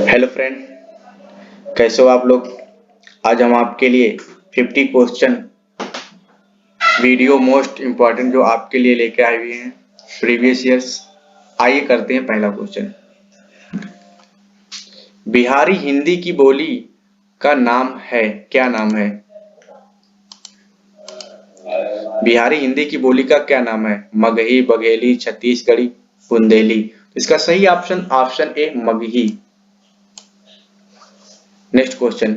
Hello friend, कैसे हो आप लोग। आज हम आपके लिए 50 क्वेश्चन वीडियो मोस्ट इम्पॉर्टेंट जो आपके लिए लेके आए हुए हैं प्रीवियस ईयर्स। आइए करते हैं पहला क्वेश्चन। बिहारी हिंदी की बोली का नाम है, क्या नाम है? बिहारी हिंदी की बोली का क्या नाम है? मगही, बघेली, छत्तीसगढ़ी, बुंदेली। इसका सही option A Magahi. Next question.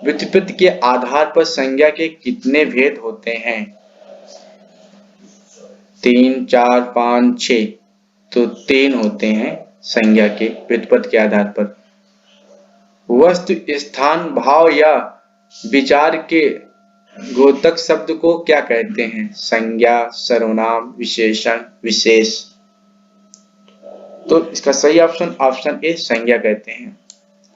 व्युत्पत्ति के आधार पर संज्ञा के कितने भेद होते हैं? 3, 4, 5, 6। तो 3 होते हैं संज्ञा के व्युत्पत्ति के आधार पर। वस्तु, स्थान, भाव या विचार के द्योतक शब्द को क्या कहते हैं? संज्ञा, सर्वनाम, विशेषण, विशेष। तो इसका सही ऑप्शन ए संज्ञा कहते हैं।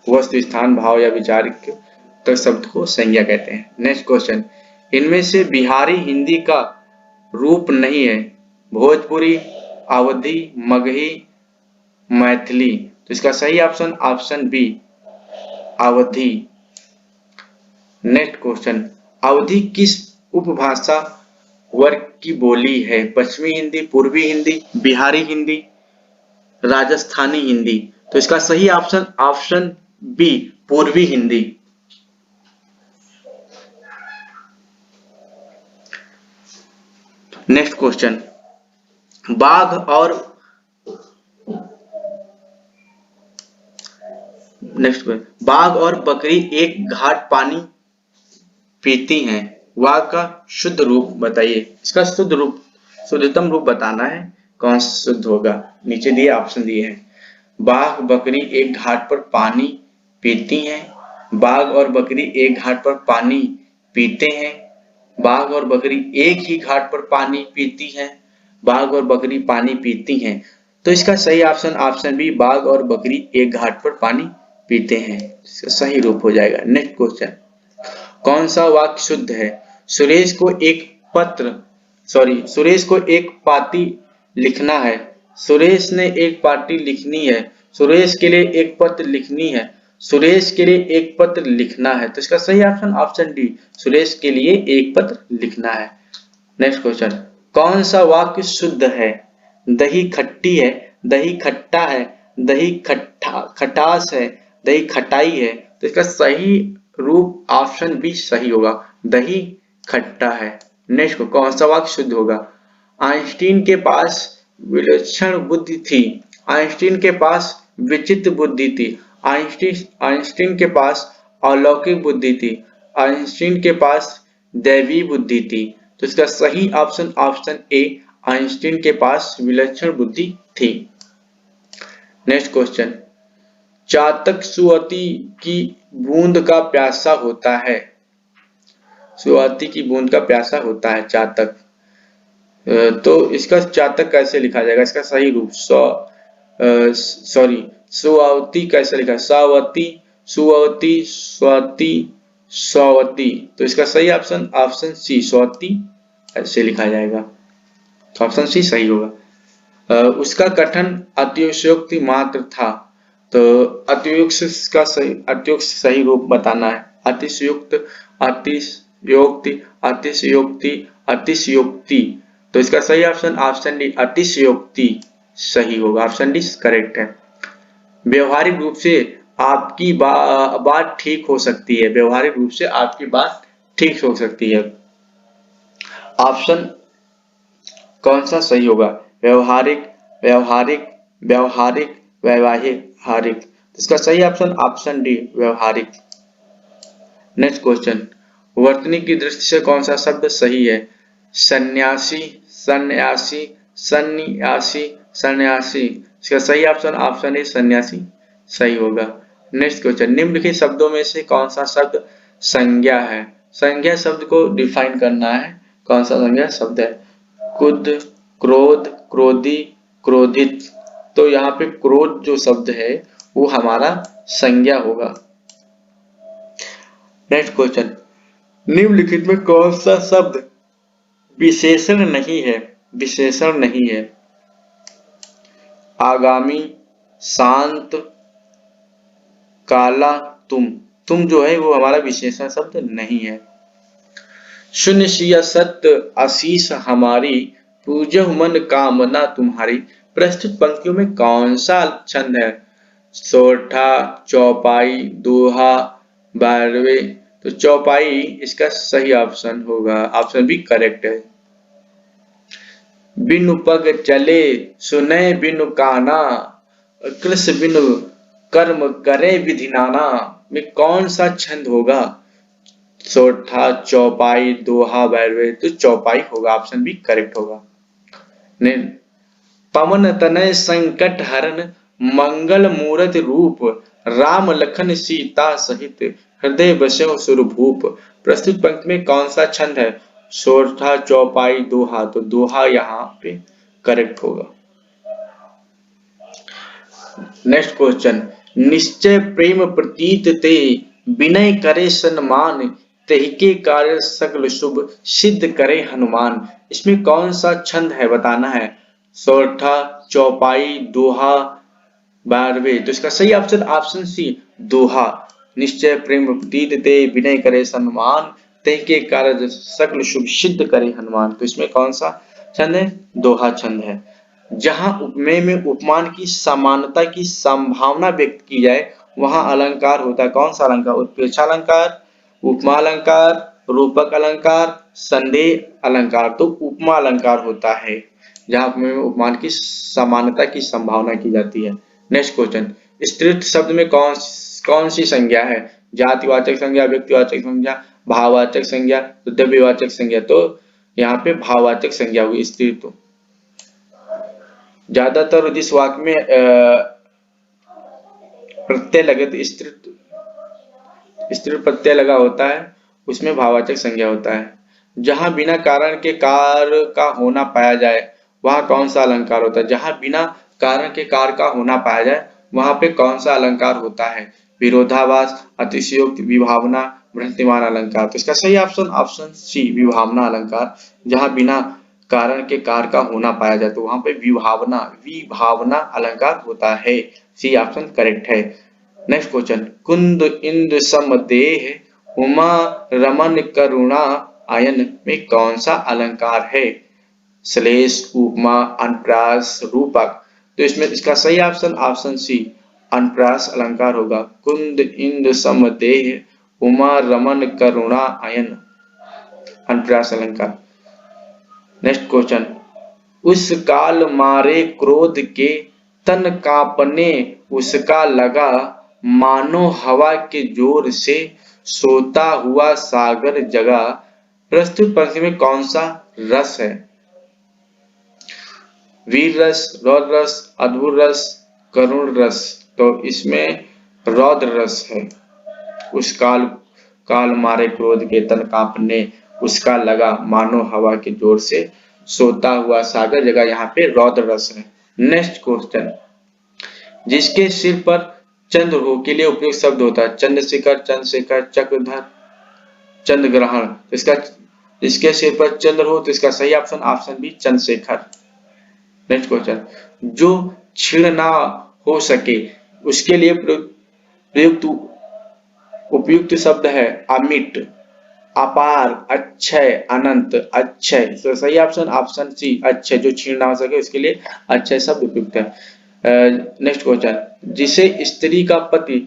वस्तु, स्थान, भाव या विचार के द्योतक शब्द को संज्ञा कहते हैं। Next question. इनमें से बिहारी हिंदी का रूप नहीं है? भोजपुरी, अवधी, मगही, मैथिली। तो इसका सही option B Awadhi. Next question. Awadhi किस उपभाषा वर्ग की बोली है? पश्चिमी हिंदी, पूर्वी हिंदी, बिहारी हिंदी, राजस्थानी हिंदी। तो इसका सही ऑप्शन बी पूर्वी हिंदी। Next question. बाघ और बकरी एक घाट पानी पीती हैं, वाघ का शुद्ध रूप बताइए। इसका शुद्धतम रूप बताना है, कौन सा शुद्ध होगा। नीचे दिए ऑप्शन दिए हैं। बाघ बकरी एक घाट पर पानी पीती हैं, बाघ और बकरी एक घाट पर पानी पीते हैं, बाघ और बकरी एक ही घाट पर पानी पीती हैं, बाघ और बकरी पानी पीती हैं। तो इसका सही ऑप्शन बी बाघ और बकरी एक घाट पर पानी पीते हैं, इसका सही रूप हो जाएगा। Next question. कौन सा वाक्य शुद्ध है? सुरेश को एक पाती लिखना है, सुरेश ने एक पार्टी लिखनी है, सुरेश के लिए एक पत्र लिखनी है, सुरेश के लिए एक पत्र लिखना है। तो इसका सही ऑप्शन डी सुरेश के लिए एक पत्र लिखना है। Next question. कौन सा वाक्य शुद्ध है? दही खट्टी है, दही खट्टा है, दही खटास है, दही खटाई है। तो इसका सही रूप ऑप्शन बी सही होगा, दही खट्टा है। नेक्स्ट, कौन सा वाक्य शुद्ध होगा? आइंस्टीन के पास विलक्षण बुद्धि थी, आइंस्टीन के पास विचित्र बुद्धि थी, आइंस्टीन के पास अलौकिक बुद्धि थी, आइंस्टीन के पास दैवी बुद्धि थी। तो इसका सही ऑप्शन ए आइंस्टीन के पास विलक्षण बुद्धि थी। Next question. चातक सुअति की बूंद का प्यासा होता है, सुअति की बूंद का प्यासा होता है चातक। तो इसका चातक कैसे लिखा जाएगा? इसका सही रूप सुअति कैसे लिखा? सावती, सुअति, स्वाति, स्वावती। तो इसका सही ऑप्शन सी स्वाति ऐसे लिखा जाएगा, तो ऑप्शन सी सही होगा। उसका कथन अतिशयोक्ति मात्र था, तो अतिशयोक्ति सही रूप बताना है। अतिशयोक्त, अतिशयोक्ति, अतिशयोक्ति, अतिशयोक्ति। तो इसका सही ऑप्शन डी अतिशयोक्ति सही होगा, ऑप्शन डी करेक्ट है। व्यवहारिक रूप से आपकी बात ठीक हो सकती है, व्यवहारिक रूप से आपकी बात ठीक हो सकती है। ऑप्शन कौन सा सही होगा? व्यवहारिक, व्यवहारिक, व्यवहारिक, व्यवहारिक। इसका सही ऑप्शन डी व्यवहारिक। Next question. वर्तनी की दृष्टि से कौन सा शब्द सही है? सन्यासी, सन्यासी, सन्यासी, सन्यासी। इसका सही ऑप्शन ए सन्यासी सही होगा। Next question. निम्नलिखित शब्दों में से कौन सा शब्द संज्ञा है? संज्ञा शब्द को डिफाइन करना है, कौन सा संज्ञा शब्द है? क्रुद्ध, क्रोध, क्रोधी, क्रोधित। तो यहाँ पे क्रोध जो शब्द है वो हमारा संज्ञा होगा। Next question. निम्नलिखित में कौन सा शब्द विशेषण नहीं है? विशेषण नहीं है। आगामी, शांत, काला तुम, तुम जो है वो हमारा विशेषण शब्द नहीं है। शून्य सिया सत्य आशीष हमारी, पूजो मन कामना तुम्हारी। प्रस्तुत पंक्तियों में कौन सा छंद है? सोरठा, चौपाई, दोहा, बारहवे। तो चौपाई इसका सही ऑप्शन होगा, ऑप्शन बी करेक्ट है। बिनु पग चले सुने बिनु काना, कृष्ण बिनु कर्म करे विधि नाना में कौन सा छंद होगा? सोरठा, चौपाई, दोहा, बारहवे। तो चौपाई होगा, ऑप्शन बी करेक्ट होगा। पवन तनय संकट हरण, मंगल मूरत रूप, राम लखन सीता सहित, हृदय बसो सुरभूप। प्रस्तुत पंक्ति में कौन सा छंद है? सोरठा, चौपाई, दोहा। तो दोहा यहाँ पे करेक्ट होगा। नेक्स्ट क्वेश्चन, निश्चय प्रेम प्रतीत ते, विनय करे सन्मान, तेहिके कार्य सकल शुभ, सिद्ध करे हनुमान। इसमें कौन सा छंद है बताना है? सोरठा, चौपाई, दोहा, बारहवे। तो इसका सही ऑप्शन ऑप्शन सी दोहा। निश्चय प्रेम प्रतीत ते, विनय करे सन्मान, तेहिके कार्य सकल शुभ, सिद्ध करे हनुमान। तो इसमें कौन सा छंद है? दोहा छंद है। जहां उपमेय में उपमान की समानता की संभावना व्यक्त की जाए वहां अलंकार होता है। कौन सा अलंकार? उत्प्रेक्षा अलंकार, उपमा अलंकार, रूपक अलंकार, संदेह अलंकार। तो उपमा अलंकार होता है जहां उपमेय में उपमान की समानता की संभावना की जाती है। नेक्स्ट क्वेश्चन, स्त्रीत्व शब्द में कौन सी संज्ञा है? जातिवाचक संज्ञा, व्यक्तिवाचक संज्ञा, भाववाचक संज्ञा, द्रव्यवाचक संज्ञा। तो यहाँ पे भाववाचक संज्ञा हुई स्त्रीत्व। ज्यादातर जिस वाक्य में प्रत्यय लगे तो स्त्री प्रत्यय लगा होता है उसमें भाववाचक संज्ञा होता है। जहां बिना कारण के कार्य का होना पाया जाए वहां कौन सा अलंकार होता है? जहां बिना कारण के कार्य का होना पाया जाए वहां पे कौन सा अलंकार होता है? विरोधाभास, अतिशयोक्ति, विभावना, भ्रांतिमान अलंकार। तो इसका सही ऑप्शन ऑप्शन सी विभावना अलंकार। जहां बिना कारण के कार्य का होना पाया जाए तो वहां पे विभावना अलंकार होता है। सी ऑप्शन करेक्ट है। नेक्स्ट क्वेश्चन, कुंद इंद्र समदेह, उमा रमन करुणा आयन में कौन सा अलंकार है? श्लेष, उपमा, अनुप्रास, रूपक। तो इसमें इसका सही ऑप्शन ऑप्शन सी अनुप्रास अलंकार होगा। कुंद इंद्र समदेह, उमा रमन करुणा आयन, अनुप्रास अलंकार। नेक्स्ट क्वेश्चन, उस काल मारे क्रोध के, तन कांपने उसका लगा, मानो हवा के जोर से, सोता हुआ सागर जगा। प्रस्तुत पंक्ति में कौन सा रस है? वीर रस, रौद्र रस, अद्भुत रस, करुण रस। तो इसमें रौद्र रस है। उस काल मारे क्रोध के, तन कांपने उसका लगा, मानो हवा के जोर से, सोता हुआ सागर जगह। यहाँ पे रौद्र रस है। नेक्स्ट क्वेश्चन, जिसके सिर पर चंद्र हो के लिए उपयुक्त शब्द होता है? चंद्रशेखर, चंद्रशेखर, चक्रधर, चंद्रग्रहण। तो इसका जिसके सिर पर चंद्र हो तो इसका सही option option B Chandrashekhar. Next question, जो क्षीण ना हो सके उसके लिए प्रयुक्त उपयुक्त शब्द है? अमिट, अपार, अक्षय, अनंत, अक्षय। तो सही ऑप्शन ऑप्शन सी अक्षय। जो क्षीण ना हो सके उसके लिए अक्षय शब्द उपयुक्त है। नेक्स्ट क्वेश्चन, जिसे स्त्री का पति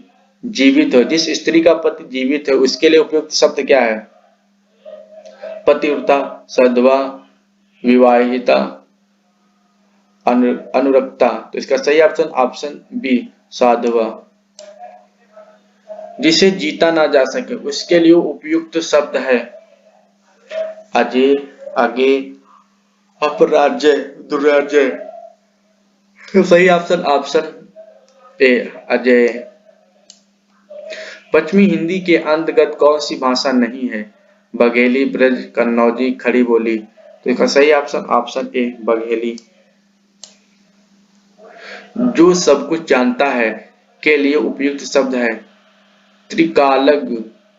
जीवित हो, जिस स्त्री का पति जीवित है उसके लिए उपयुक्त शब्द क्या है? पतिव्रता, सधवा, विवाहिता, अनुरक्ता। तो इसका सही ऑप्शन ऑप्शन बी साधवा। जिसे जीता ना जा सके उसके लिए उपयुक्त शब्द है? अजय, अगे, अपराजय, दुराजय। तो सही ऑप्शन ऑप्शन ए अजय। पश्चिमी हिंदी के अंतर्गत कौन सी भाषा नहीं है? बघेली, ब्रज, कन्नौजी, खड़ी बोली। तो इसका सही ऑप्शन ऑप्शन ए बघेली। जो सब कुछ जानता है के लिए उपयुक्त शब्द है? त्रिकालज्ञ,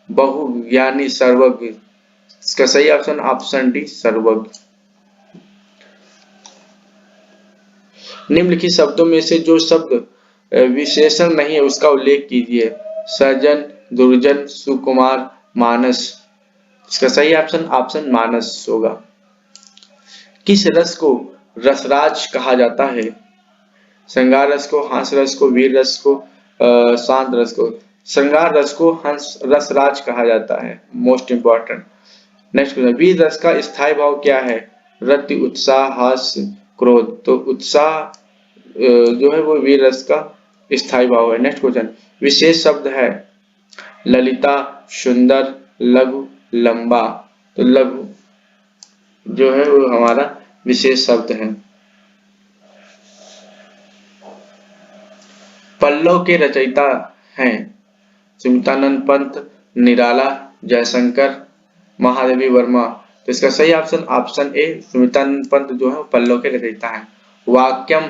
बहुज्ञानी, सर्वज्ञ। इसका सही ऑप्शन ऑप्शन डी सर्वज्ञ। निम्नलिखित शब्दों में से जो शब्द विशेषण नहीं है उसका उल्लेख कीजिए। सज्जन, दुर्जन, सुकुमार, मानस। इसका सही ऑप्शन मानस होगा। किस रस को रसराज कहा जाता है? श्रृंगार रस को, हास रस को, वीर रस को, शांत रस को। श्रृंगार रस को हंस रसराज कहा जाता है, मोस्ट इंपॉर्टेंट। नेक्स्ट क्वेश्चन, वीर रस का स्थायी भाव क्या है? रति, उत्साह, हास्य, क्रोध। तो उत्साह जो है वो वीर रस का स्थायी भाव है। नेक्स्ट क्वेश्चन, विशेष शब्द है ललिता, सुंदर, लघु, लंबा। तो लघु जो है वो हमारा विशेष शब्द है। पल्लव के रचयिता हैं सुमित्रानंद पंत, निराला, जयशंकर, महादेवी वर्मा। तो इसका सही ऑप्शन ए सुमित्रानंद पंत जो है पल्लव के रचयिता हैं। वाक्यम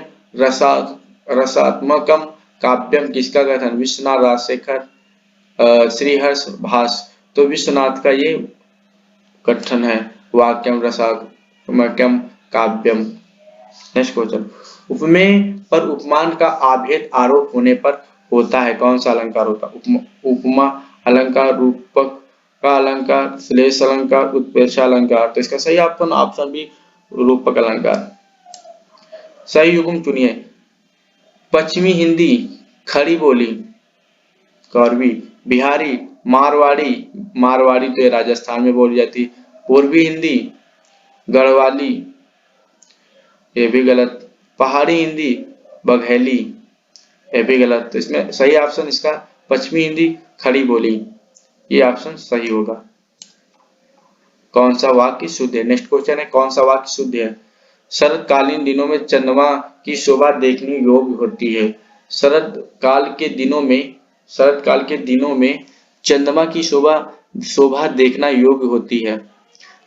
रसात्मकम काव्यम किसका गठन? विश्वनाथ राजशेखर, श्रीहर्ष, भास। तो विश्वनाथ का ये गठन है, वाक्यम रसात्मकम काव्यम। नेक्स्ट क्वेश्चन, उपमेय पर उपमान का आभेद आरोप होने पर होता है, कौन सा अलंकार होता है? उपमा अलंकार, रूपक का अलंकार, श्लेष अलंकार, उत्प्रेक्षा अलंकार। तो इसका सही ऑप्शन बी रूपक अलंकार। सही युग्म चुनिए। पश्चिमी हिंदी, खड़ी बोली, कौरवी, बिहारी, मारवाड़ी, मारवाड़ी तो ये राजस्थान में बोली जाती। पूर्वी हिंदी, गढ़वाली, ये भी गलत। पहाड़ी हिंदी, बघेली, ये भी गलत। तो इसमें सही ऑप्शन इसका पश्चिमी हिंदी, खड़ी बोली, ये ऑप्शन सही होगा। कौन सा वाक्य शुद्ध है? नेक्स्ट क्वेश्चन है, कौन सा वाक्य शुद्ध है? शरदकालीन दिनों में चंद्रमा की शोभा देखने योग्य होती है। शरद काल के दिनों में चंद्रमा की शोभा देखना योग्य होती है।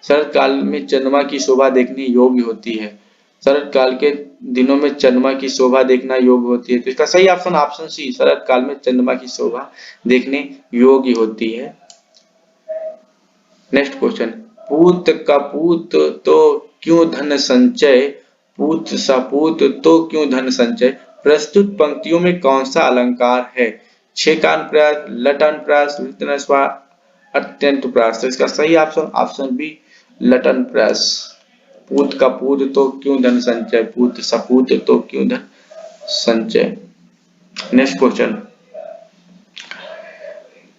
शरद काल में चंद्रमा की शोभा देखने योग्य होती है। शरद काल के दिनों में चंद्रमा की शोभा देखना योग्य होती है। तो इसका सही ऑप्शन सी, शरद काल में चंद्रमा की शोभा देखने योग्य होती है। नेक्स्ट क्वेश्चन, पूत का पूत तो क्यों धन संचय, पूत सपूत तो क्यों धन संचय। प्रस्तुत पंक्तियों में कौन सा अलंकार है? छेकान प्रयास, लटान प्रयास, अत्यंत प्रयास। तो इसका सही ऑप्शन बी लटन प्रयास। पूत का पूत तो क्यों धन संचय, पूत सपूत तो क्यों धन संचय। नेक्स्ट क्वेश्चन,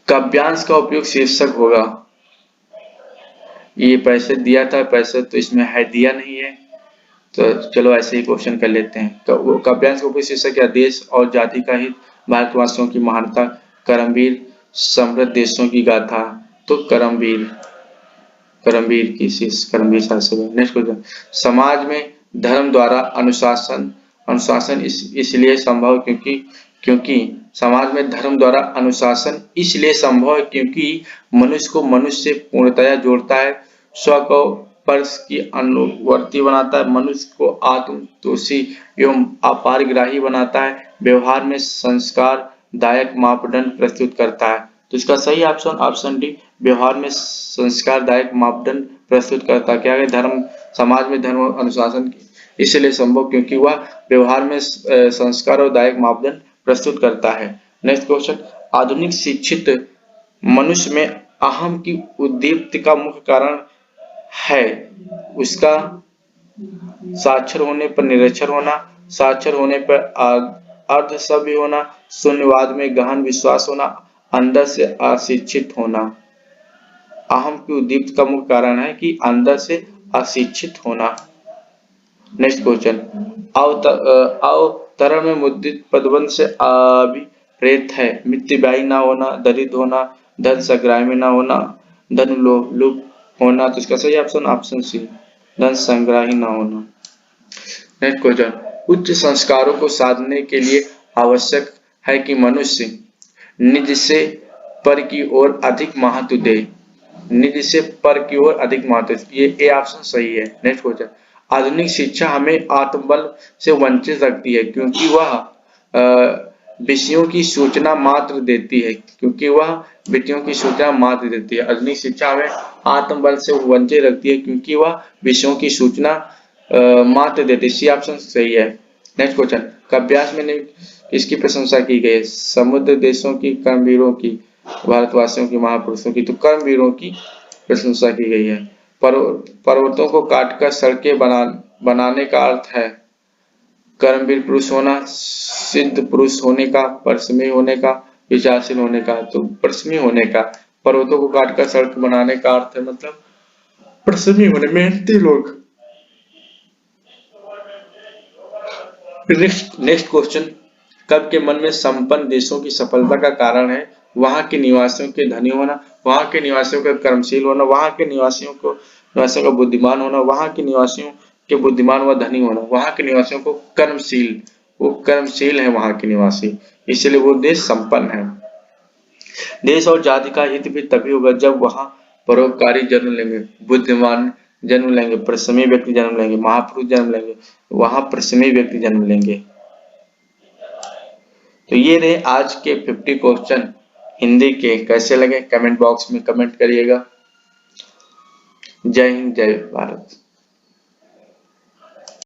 काव्यांश का उपयोग शीर्षक होगा। ये पैसे दिया था, पैसे तो इसमें है दिया नहीं है, तो चलो ऐसे ही क्वेश्चन कर लेते हैं। तो काव्यांश का उपयोग शीर्षक क्या? देश और जाति का हित, भारतवासियों की महानता, करमवीर, समृद्ध देशों की गाथा। तो करमवीर की शीर्ष करमवीर शासक। नेक्स्ट क्वेश्चन, समाज में धर्म द्वारा अनुशासन इसलिए संभव क्योंकि समाज में धर्म द्वारा अनुशासन इसलिए संभव है क्योंकि मनुष्य को मनुष्य से पूर्णतया जोड़ता है, स्व को पर्श की अनुवर्ती बनाता है, मनुष्य को आत्मतोषी एवं अपरिग्राही बनाता है, व्यवहार में संस्कार दायक मापदंड प्रस्तुत करता है। तो इसका सही ऑप्शन डी, व्यवहार में संस्कारदायक मापदंड प्रस्तुत करता है। क्या है? धर्म, समाज में धर्म अनुशासन इसलिए संभव क्योंकि वह व्यवहार में संस्कार और दायक मापदंड प्रस्तुत करता है। नेक्स्ट क्वेश्चन, आधुनिक शिक्षित मनुष्य में अहम की उद्दीप्ति का मुख्य कारण है उसका साक्षर होने पर निरक्षर होना, साक्षर होने पर अर्ध सभ्य होना, शून्यवाद में गहन विश्वास होना, अंदर से अशिक्षित होना। अहम की उद्दीप्ति का मुख्य कारण है कि अंदर से अशिक्षित होना। नेक्स्ट क्वेश्चन, अवतरण में मुद्रित पदबंध से अभिप्रेत है मितव्ययी ना होना, दरिद्र होना, धन संग्रह में ना होना, धन लुप्त होना। तो इसका सही ऑप्शन सी, धन संग्रही ना होना। नेक्स्ट क्वेश्चन, उच्च संस्कारों को साधने के लिए आवश्यक है कि मनुष्य निज से पर की ओर अधिक महत्व दे, निज से पर की ओर अधिक महत्व। ये ए ऑप्शन सही है। नेक्स्ट क्वेश्चन, आधुनिक शिक्षा हमें आत्मबल से वंचित रखती है क्योंकि वह विषयों की सूचना मात्र देती है, आधुनिक शिक्षा हमें आत्मबल से वंचित रखती है क्योंकि वह विषयों की सूचना मात्र देती है। सी ऑप्शन सही है। नेक्स्ट क्वेश्चन, काव्यास में किसकी प्रशंसा की गई है? समुद्र देशों की, कर्मवीरों की, भारतवासियों की, महापुरुषों की। तो कर्मवीरों की प्रशंसा की गई है। पर्वतों को काटकर सड़कें बनाने का अर्थ है कर्मवीर पुरुष होना, सिद्ध पुरुष होने का, परिश्रमी होने का, विचारशील होने का। तो परिश्रमी होने का, पर्वतों को काटकर सड़क बनाने का अर्थ है मतलब परिश्रमी होने, मेहनती लोग। नेक्स्ट क्वेश्चन, कब के मन में संपन्न देशों की सफलता का कारण है वहां के निवासियों के धनी होना, वहां के निवासियों का कर्मशील होना, वहां के निवासियों का बुद्धिमान होना, वहां के निवासियों के बुद्धिमान व धनी होना, वहां के निवासियों को कर्मशील, वो कर्मशील है वहां के निवासी, इसलिए वो देश संपन्न है। देश और जाति का हित भी तभी होगा जब वहां परोपकारी जन्म लेंगे, बुद्धिमान जन्म लेंगे, परिश्रमी व्यक्ति जन्म लेंगे, महापुरुष जन्म लेंगे, वहां परिश्रमी व्यक्ति जन्म लेंगे। तो ये रहे आज के 50 क्वेश्चन हिंदी के। कैसे लगे कमेंट बॉक्स में कमेंट करिएगा। जय हिंद, जय भारत।